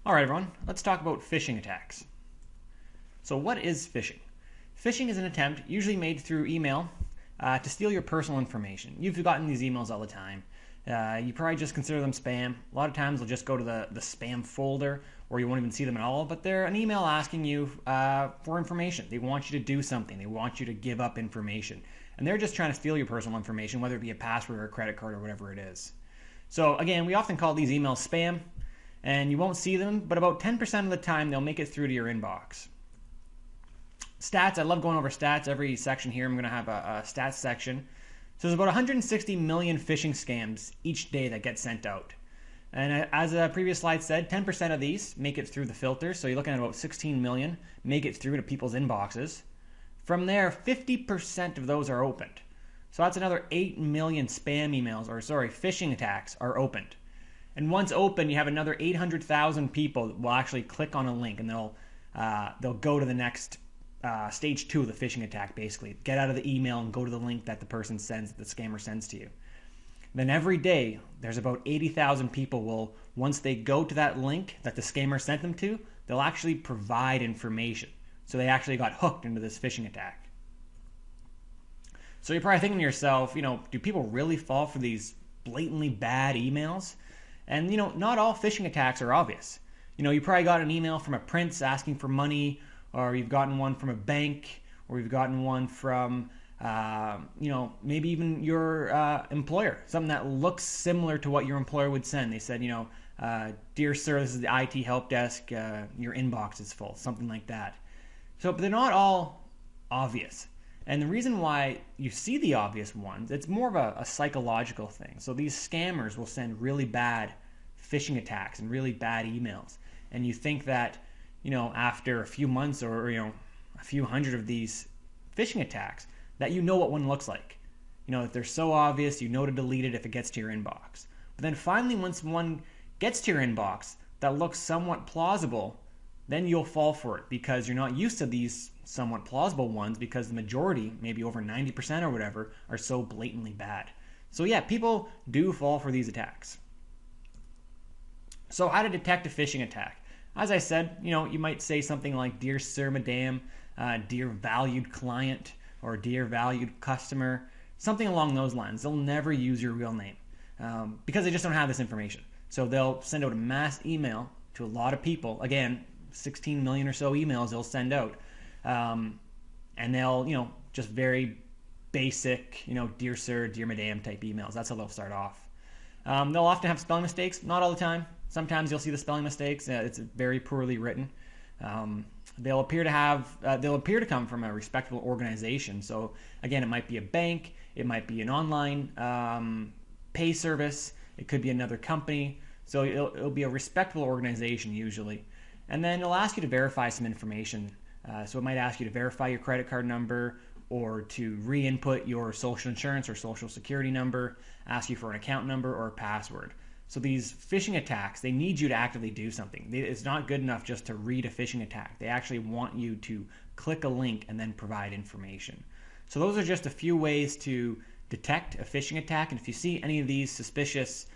All right, everyone, let's talk about phishing attacks. So, what is phishing? Phishing is an attempt, usually made through email, to steal your personal information. You've gotten these emails all the time. You probably just consider them spam. A lot of times they'll just go to the spam folder, or you won't even see them at all, but they're an email asking you for information. They want you to do something, they want you to give up information. And they're just trying to steal your personal information, whether it be a password or a credit card or whatever it is. So, again, we often call these emails spam, and you won't see them, but about 10% of the time they'll make it through to your inbox. Stats, I love going over stats. Every section here I'm going to have a stats section. So there's about 160 million phishing scams each day that get sent out. And as a previous slide said, 10% of these make it through the filter, so you're looking at about 16 million make it through to people's inboxes. From there, 50% of those are opened. So that's another 8 million phishing attacks are opened. And once open, you have another 800,000 people that will actually click on a link, and they'll go to the next stage 2 of the phishing attack. Basically, get out of the email and go to the link that the scammer sends to you. Then every day, there's about 80,000 people will, once they go to that link that the scammer sent them to, they'll actually provide information. So they actually got hooked into this phishing attack. So you're probably thinking to yourself, do people really fall for these blatantly bad emails? And, not all phishing attacks are obvious. You probably got an email from a prince asking for money, or you've gotten one from a bank, or you've gotten one from, maybe even your employer, something that looks similar to what your employer would send. They said, dear sir, this is the IT help desk, your inbox is full, something like that. So, but they're not all obvious. And the reason why you see the obvious ones, it's more of a psychological thing. So these scammers will send really bad phishing attacks and really bad emails. And you think that, after a few months or, a few hundred of these phishing attacks, that you know what one looks like. That they're so obvious, you know to delete it if it gets to your inbox. But then finally, once one gets to your inbox that looks somewhat plausible, then you'll fall for it because you're not used to these somewhat plausible ones, because the majority, maybe over 90% or whatever, are so blatantly bad. So yeah, people do fall for these attacks. So how to detect a phishing attack? As I said, you might say something like, dear sir, madam, dear valued client, or dear valued customer, something along those lines. They'll never use your real name because they just don't have this information. So they'll send out a mass email to a lot of people. Again, 16 million or so emails they'll send out. And they'll, just very basic, dear sir, dear madam type emails. That's how they'll start off. They'll often have spelling mistakes, not all the time. Sometimes you'll see the spelling mistakes. It's very poorly written. They'll appear to come from a respectable organization. So again, it might be a bank, it might be an online pay service, it could be another company. So it'll be a respectable organization usually. And then it'll ask you to verify some information. So it might ask you to verify your credit card number, or to re-input your social insurance or social security number, ask you for an account number or a password. So these phishing attacks, they need you to actively do something. It's not good enough just to read a phishing attack. They actually want you to click a link and then provide information. So those are just a few ways to detect a phishing attack. And if you see any of these suspicious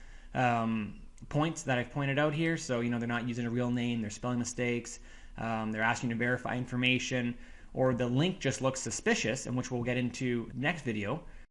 points that I've pointed out here, so they're not using a real name, they're spelling mistakes, they're asking you to verify information, or the link just looks suspicious, and which we'll get into next video,